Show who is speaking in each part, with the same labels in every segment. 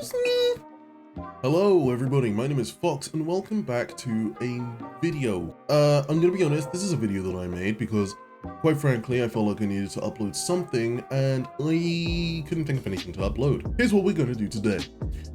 Speaker 1: Excuse me. Hello everybody, my name is Fox and welcome back to a video. I'm gonna be honest, this is a video that I made because quite frankly I felt like I needed to upload something and I couldn't think of anything to upload. Here's what we're gonna do today.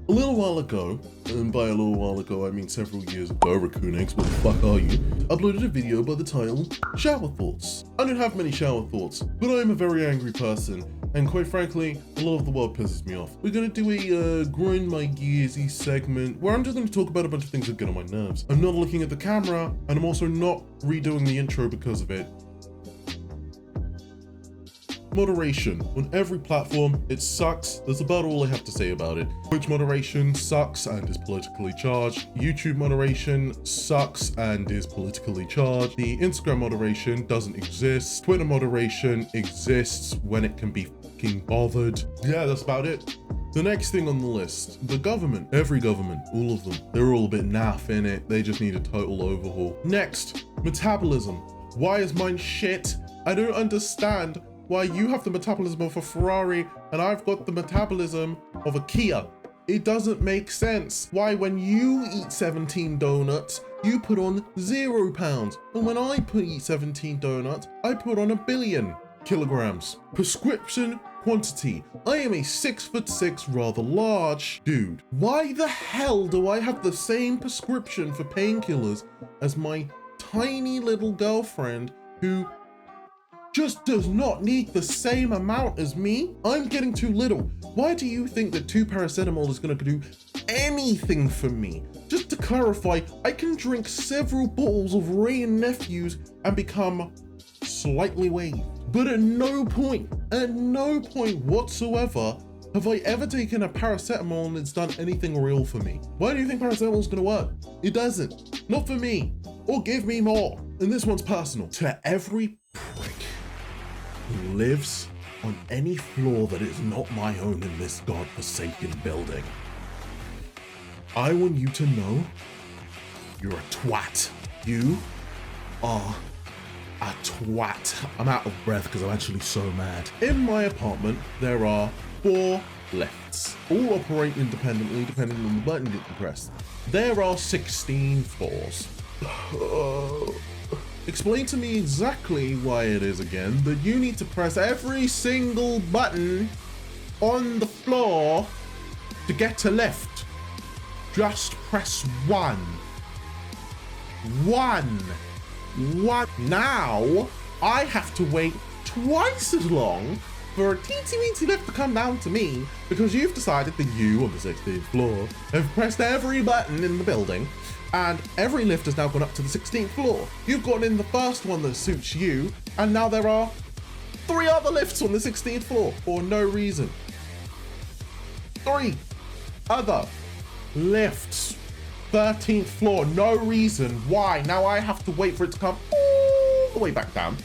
Speaker 1: A little while ago, and by a little while ago I mean several years ago, Raccoon Eggs, where the fuck are you? Uploaded a video by the title, Shower Thoughts. I don't have many shower thoughts, but I am a very angry person. And quite frankly, a lot of the world pisses me off. We're gonna do a grind my gearsy segment where I'm just gonna talk about a bunch of things that get on my nerves. I'm not looking at the camera, and I'm also not redoing the intro because of it. Moderation. On every platform, it sucks. That's about all I have to say about it. Twitch moderation sucks and is politically charged. YouTube moderation sucks and is politically charged. The Instagram moderation doesn't exist. Twitter moderation exists when it can be fucking bothered. Yeah, that's about it. The next thing on the list, the government. Every government, all of them. They're all a bit naff in it. They just need a total overhaul. Next, metabolism. Why is mine shit? I don't understand why you have the metabolism of a Ferrari and I've got the metabolism of a Kia. It doesn't make sense. Why when you eat 17 donuts, you put on 0 pounds. And when I eat 17 donuts, I put on 1 billion kilograms. Prescription quantity. I am a 6'6", rather large dude. Why the hell do I have the same prescription for painkillers as my tiny little girlfriend who just does not need the same amount as me? I'm getting too little. Why do you think that 2 paracetamol is gonna do anything for me? Just to clarify, I can drink several bottles of Wray and Nephews and become slightly waved. But at no point whatsoever have I ever taken a paracetamol and it's done anything real for me. Why do you think paracetamol is gonna work? It doesn't. Not for me. Or give me more. And this one's personal. To every prick who lives on any floor that is not my own in this godforsaken building, I want you to know you're a twat. You are a twat. I'm out of breath because I'm actually so mad. In my apartment, there are 4 lifts, all operate independently depending on the button you press. There are 16 floors. Explain to me exactly why it is again that you need to press every single button on the floor to get to lift. Just press one. Now I have to wait twice as long for a teensy weensy lift to come down to me because you've decided that you on the 16th floor have pressed every button in the building. And every lift has now gone up to the 16th floor. You've gotten in the first one that suits you, and now there are 3 other lifts on the 16th floor for no reason. 3 other lifts. 13th floor, no reason. Why? Now I have to wait for it to come all the way back down.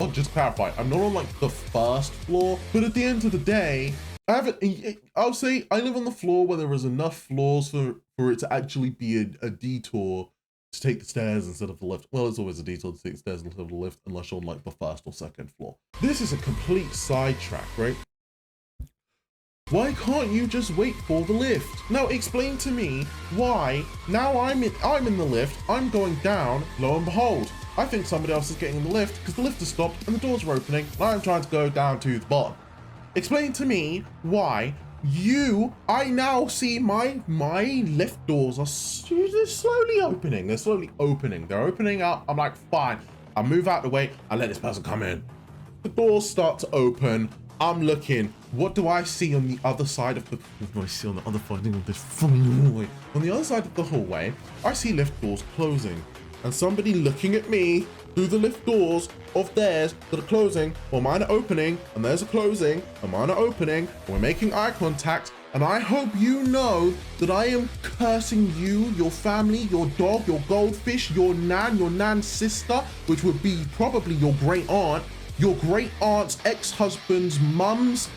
Speaker 1: I'll just clarify, I'm not on like the first floor, but at the end of the day, I'll say I live on the floor where there is enough floors for it to actually be a detour to take the stairs instead of the lift. Well, it's always a detour to take the stairs instead of the lift unless you're on like the first or second floor. This is a complete sidetrack, right? Why can't you just wait for the lift? Now explain to me why now I'm in the lift, I'm going down, lo and behold, I think somebody else is getting in the lift because the lift has stopped and the doors are opening and I'm trying to go down to the bottom. Explain to me why I now see my lift doors are slowly opening. They're slowly opening. They're opening up. I'm like, fine. I move out the way. I let this person come in. The doors start to open. I'm looking. What do I see on the other side of the? What do I see on the other side of this hallway? On the other side of the hallway, I see lift doors closing, and somebody looking at me through the lift doors of theirs that are closing while mine are opening, and theirs are closing and mine are opening, and we're making eye contact, and I hope you know that I am cursing you, your family, your dog, your goldfish, your nan's sister, which would be probably your great aunt's ex-husband's mum's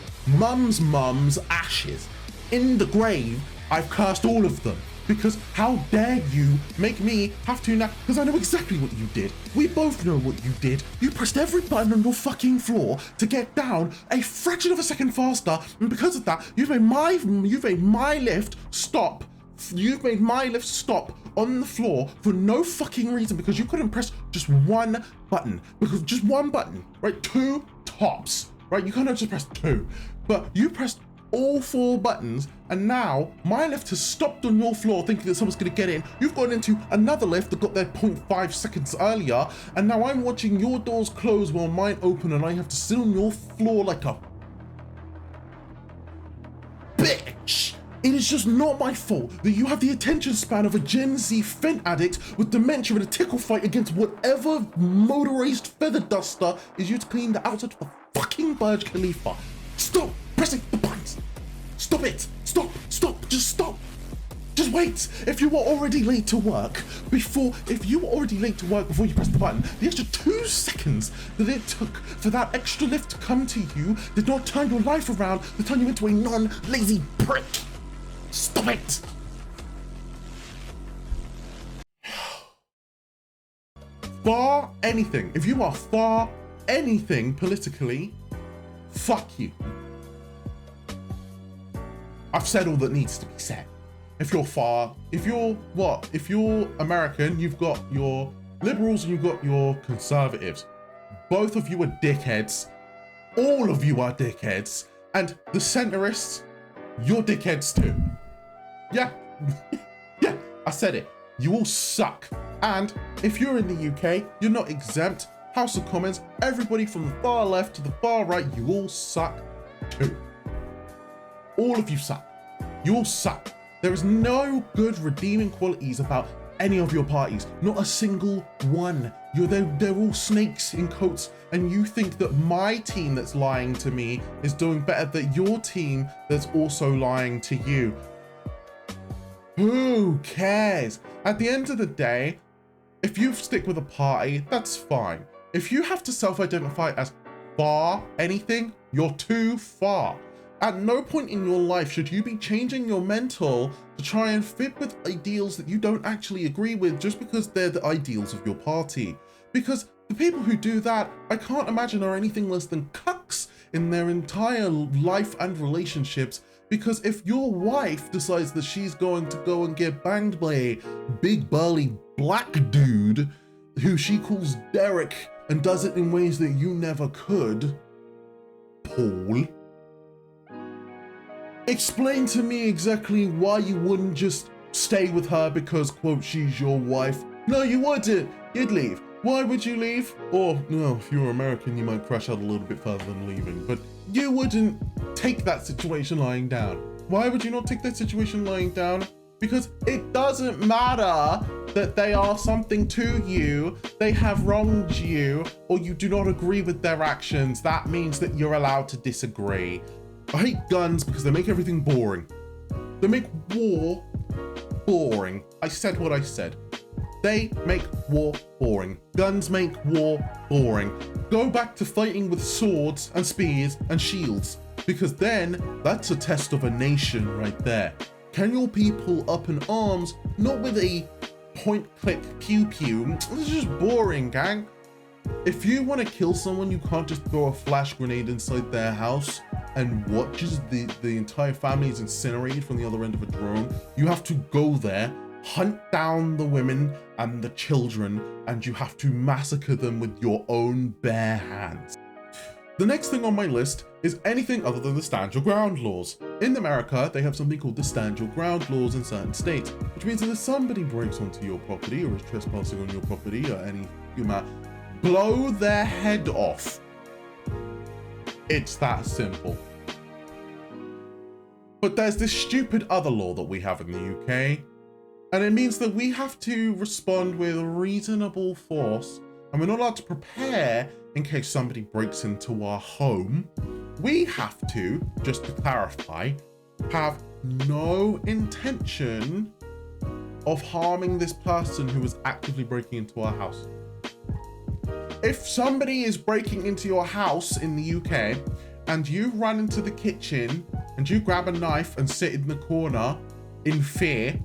Speaker 1: ashes. In the grave, I've cursed all of them. Because how dare you make me have to now, because I know exactly what you did. We both know what you did. You pressed every button on your fucking floor to get down a fraction of a second faster, and because of that, you've made my lift stop. You've made my lift stop on the floor for no fucking reason, because you couldn't press just one button. Because just one button, right? 2 tops, right? You couldn't just press 2, but you pressed all 4 buttons, and now my lift has stopped on your floor thinking that someone's gonna get in. You've gone into another lift that got there 0.5 seconds earlier, and now I'm watching your doors close while mine open, and I have to sit on your floor like a bitch. It is just not my fault that you have the attention span of a Gen Z Fent addict with dementia in a tickle fight against whatever motorized feather duster is used to clean the outside of the fucking Burj Khalifa. Stop pressing the buttons. Stop it. Stop. Just stop. Just wait. If you were already late to work before you pressed the button, the extra 2 seconds that it took for that extra lift to come to you did not turn your life around to turn you into a non-lazy prick. Stop it. Far anything. If you are far anything politically, fuck you. I've said all that needs to be said. If you're American, you've got your liberals and you've got your conservatives. Both of you are dickheads. All of you are dickheads. And the centrists, you're dickheads too. Yeah, yeah, I said it. You all suck. And if you're in the UK, you're not exempt. House of Commons, everybody from the far left to the far right, you all suck too. All of you suck. You all suck. There is no good redeeming qualities about any of your parties. Not a single one. They're all snakes in coats, and you think that my team that's lying to me is doing better than your team that's also lying to you. Who cares? At the end of the day, if you stick with a party, that's fine. If you have to self-identify as far anything, you're too far. At no point in your life should you be changing your mental to try and fit with ideals that you don't actually agree with just because they're the ideals of your party. Because the people who do that, I can't imagine are anything less than cucks in their entire life and relationships. Because if your wife decides that she's going to go and get banged by a big burly black dude who she calls Derek and does it in ways that you never could, Paul, explain to me exactly why you wouldn't just stay with her because, quote, she's your wife. No, you wouldn't. You'd leave. Why would you leave? Or, no, if you were American, you might crash out a little bit further than leaving, but you wouldn't take that situation lying down. Why would you not take that situation lying down? Because it doesn't matter that they are something to you, they have wronged you, or you do not agree with their actions. That means that you're allowed to disagree. I hate guns because they make everything boring. They make war boring. I said what I said. They make war boring. Guns make war boring. Go back to fighting with swords and spears and shields, because then that's a test of a nation right there. Can your people up in arms, not with a point-click pew-pew? This is just boring, gang. If you want to kill someone, you can't just throw a flash grenade inside their house and watch as the entire family is incinerated from the other end of a drone. You have to go there, hunt down the women and the children, and you have to massacre them with your own bare hands. The next thing on my list is anything other than the stand your ground laws. In America, they have something called the stand your ground laws in certain states, which means that if somebody breaks onto your property or is trespassing on your property or any blow their head off. It's that simple. But there's this stupid other law that we have in the UK, and it means that we have to respond with reasonable force, and we're not allowed to prepare in case somebody breaks into our home. We have to, just to clarify, have no intention of harming this person who is actively breaking into our house. If somebody is breaking into your house in the UK and you run into the kitchen and you grab a knife and sit in the corner in fear,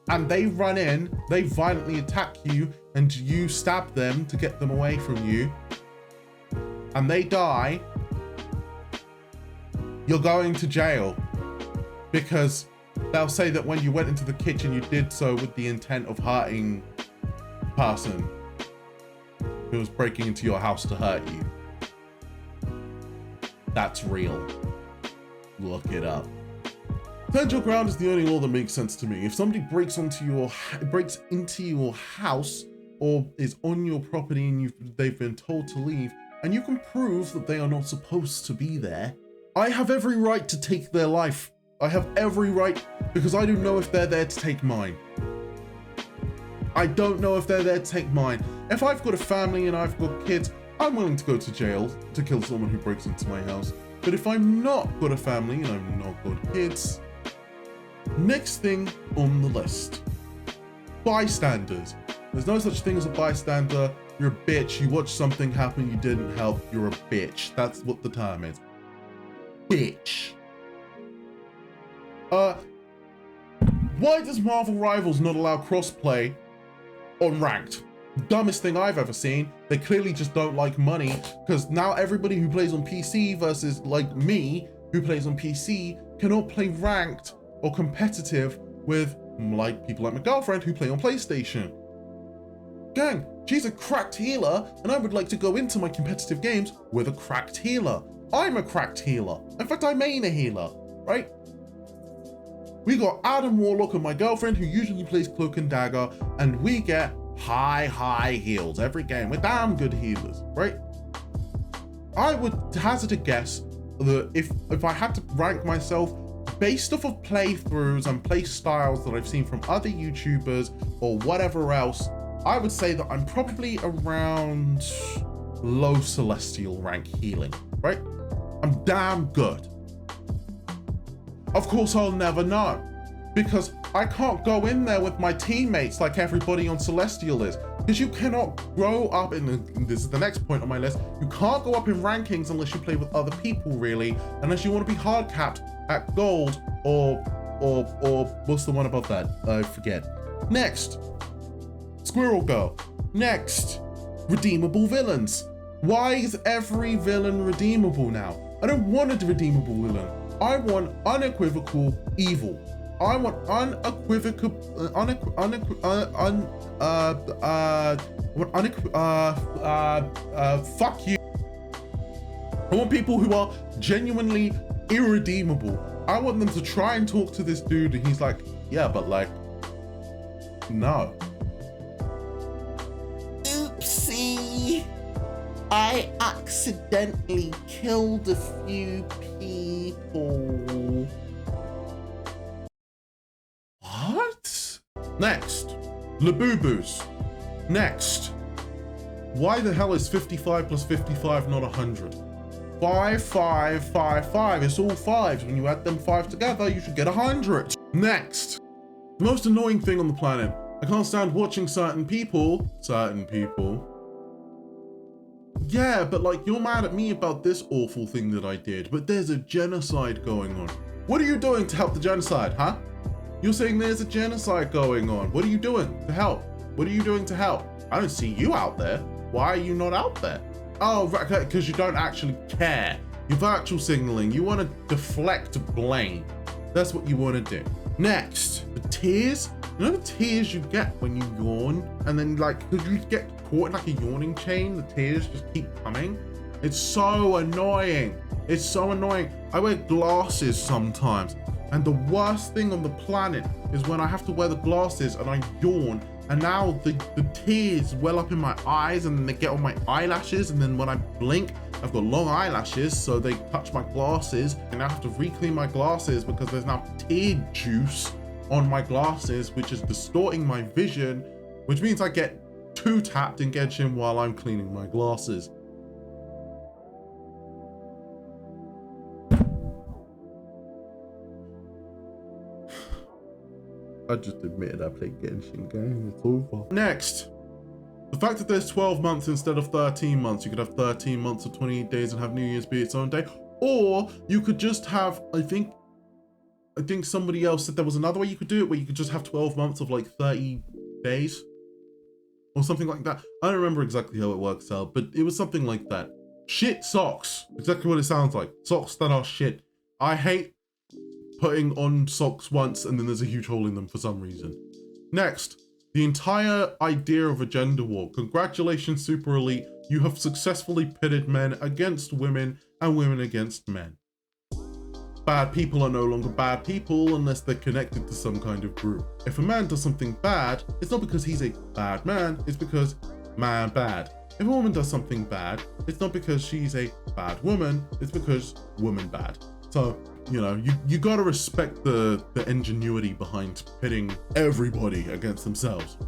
Speaker 1: and they run in, they violently attack you, and you stab them to get them away from you, and they die, you're going to jail. Because they'll say that when you went into the kitchen, you did so with the intent of hurting the person who was breaking into your house to hurt you. That's real. Look it up. Stand your ground is the only law that makes sense to me. If somebody breaks into your house or is on your property and they've been told to leave, and you can prove that they are not supposed to be there, I have every right to take their life. I have every right, because I don't know if they're there to take mine. I don't know if they're there to take mine. If I've got a family and I've got kids, I'm willing to go to jail to kill someone who breaks into my house. But if I'm not got a family and I'm not got kids, next thing on the list, bystanders. There's no such thing as a bystander. You're a bitch. You watch something happen, you didn't help. You're a bitch. That's what the term is. Bitch. Why does Marvel Rivals not allow crossplay on Ranked? Dumbest thing I've ever seen. They clearly just don't like money, because now everybody who plays on PC versus like me, who plays on PC, cannot play Ranked or competitive with like people like my girlfriend who play on PlayStation. Gang, she's a cracked healer, and I would like to go into my competitive games with a cracked healer. I'm a cracked healer. In fact, I main a healer, right? We got Adam Warlock and my girlfriend who usually plays Cloak and Dagger, and we get high heals every game. We're damn good healers, right? I would hazard a guess that if I had to rank myself based off of playthroughs and play styles that I've seen from other YouTubers or whatever else, I would say that I'm probably around low Celestial rank healing, right? I'm damn good. Of course, I'll never know, because I can't go in there with my teammates like everybody on Celestial is, because you cannot grow up in, this is the next point on my list, you can't go up in rankings unless you play with other people, really, unless you want to be hard capped at gold or what's the one above that? I forget. Next, Squirrel Girl. Next, redeemable villains. Why is every villain redeemable now? I don't want a redeemable villain. I want unequivocal evil. I want fuck you. I want people who are genuinely irredeemable. I want them to try and talk to this dude and he's like, yeah, but like, no. Oopsie. I accidentally killed a few people. What? Next, Labubu's. Next, why the hell is 55 plus 55 not 100? 5, 5, 5, 5. It's all fives. When you add them 5 together, you should get 100. Next, the most annoying thing on the planet. I can't stand watching certain people. Yeah, but like, you're mad at me about this awful thing that I did, but there's a genocide going on. What are you doing to help the genocide, huh? You're saying there's a genocide going on. What are you doing to help? What are you doing to help? I don't see you out there. Why are you not out there? Oh, right, because you don't actually care. You're virtual signaling. You want to deflect blame. That's what you want to do. Next, the tears. You know the tears you get when you yawn? And then like, could you get caught in like a yawning chain? The tears just keep coming. It's so annoying. It's so annoying. I wear glasses sometimes. And the worst thing on the planet is when I have to wear the glasses and I yawn, and now the tears well up in my eyes and then they get on my eyelashes, and then when I blink, I've got long eyelashes, so they touch my glasses, and I have to re-clean my glasses because there's now tear juice on my glasses, which is distorting my vision, which means I get too tapped in Genshin while I'm cleaning my glasses. I just admitted I played Genshin game, it's over. Next, the fact that there's 12 months instead of 13 months. You could have 13 months of 28 days and have New Year's be its own day. Or you could just have, I think, I think somebody else said there was another way you could do it, where you could just have 12 months of like 30 days or something like that. I don't remember exactly how it works out, but it was something like that. Shit socks, exactly what it sounds like. Socks that are shit. I hate putting on socks once and then there's a huge hole in them for some reason. Next, the entire idea of a gender war. Congratulations, Super Elite. You have successfully pitted men against women and women against men. Bad people are no longer bad people unless they're connected to some kind of group. If a man does something bad, it's not because he's a bad man, it's because man bad. If a woman does something bad, it's not because she's a bad woman, it's because woman bad. So, you know, you gotta respect the ingenuity behind pitting everybody against themselves.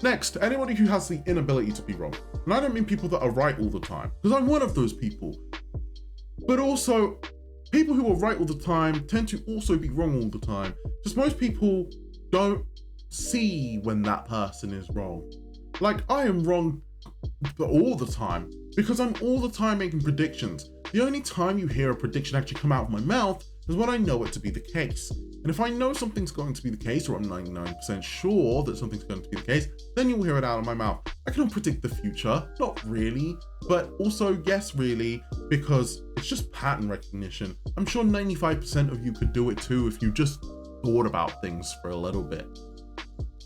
Speaker 1: Next, anybody who has the inability to be wrong. And I don't mean people that are right all the time, because I'm one of those people. But also, people who are right all the time tend to also be wrong all the time. Just most people don't see when that person is wrong. Like, I am wrong all the time because I'm all the time making predictions. The only time you hear a prediction actually come out of my mouth is when I know it to be the case. And if I know something's going to be the case, or I'm 99% sure that something's going to be the case, then you'll hear it out of my mouth. I cannot predict the future, not really, but also yes, really, because it's just pattern recognition. I'm sure 95% of you could do it too if you just thought about things for a little bit.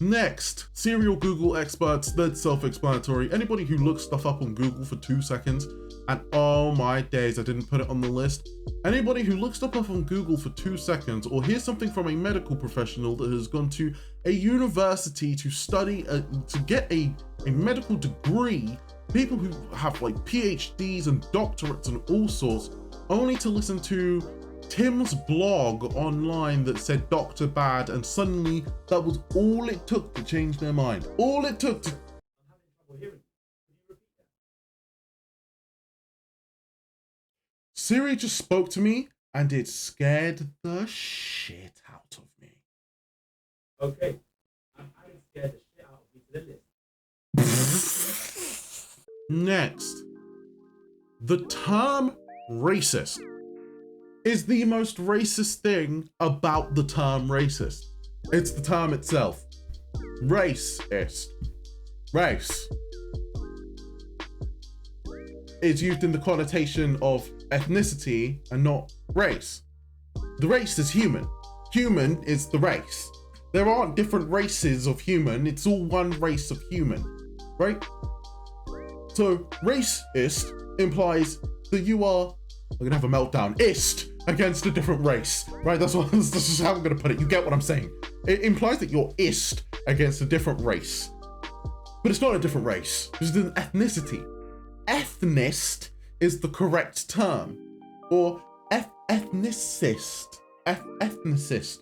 Speaker 1: Next, serial Google experts, that's self-explanatory. Anybody who looks stuff up on Google for 2 seconds, and oh my days, I didn't put it on the list. Anybody who looks stuff up on Google for 2 seconds, or hears something from a medical professional that has gone to a university to study, to get a medical degree, people who have like PhDs and doctorates and all sorts, only to listen to Tim's blog online that said Dr. Bad, and suddenly that was all it took to change their mind. All it took to... Siri just spoke to me and it scared the shit out of me.
Speaker 2: Okay, I'm scared the shit out of me to the list.
Speaker 1: Next, the term racist is the most racist thing about the term racist. It's the term itself. Racist. Race. It's used in the connotation of ethnicity and not race. The race is human. Human is the race. There aren't different races of human. It's all one race of human, right? So racist implies that you are, I'm gonna have a meltdown, ist against a different race, right? That's just how I'm gonna put it. You get what I'm saying? It implies that you're ist against a different race, but it's not a different race. It's an ethnicity. Ethnist is the correct term, or ethnicist. Ethnist.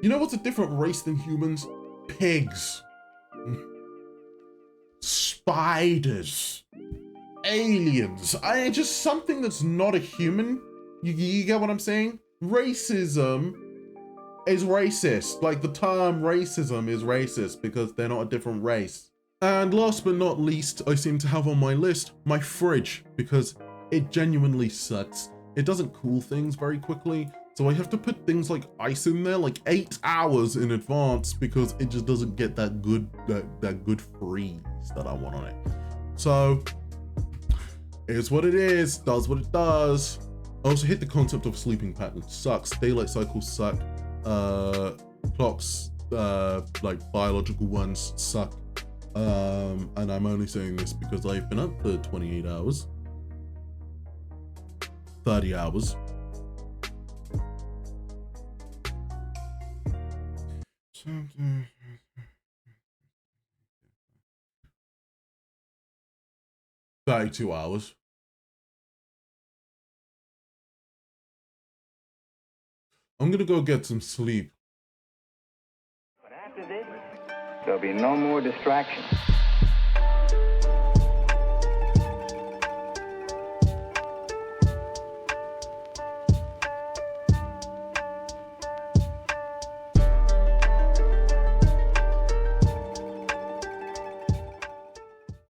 Speaker 1: You know what's a different race than humans? Pigs. Spiders. Aliens. Just something that's not a human. You get what I'm saying? Racism is racist. Like, the term racism is racist because they're not a different race. And last but not least, I seem to have on my list my fridge, because it genuinely sucks. It doesn't cool things very quickly, so I have to put things like ice in there like 8 hours in advance because it just doesn't get that good freeze that I want on it. So it's what it is, does what it does. I also hate the concept of sleeping patterns. Sucks. Daylight cycles suck. Clocks, like biological ones, suck. And I'm only saying this because I've been up for 28 hours, 30 hours. Something. 32 hours. I'm gonna go get some sleep.
Speaker 3: But after this, there'll be no more distractions.